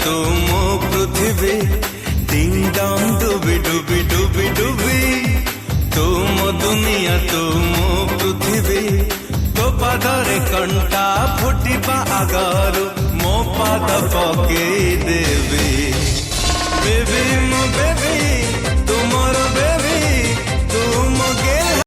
तू मो पृथ्वी डिंग डंग डुबी डुबी डुबी डुबी तू मो दुनिया तू मो पृथ्वी तो पादरे कंटा फुटिबा आगरु मो पाद पकेई देवी बेबी मो बेबी तुमर बेबी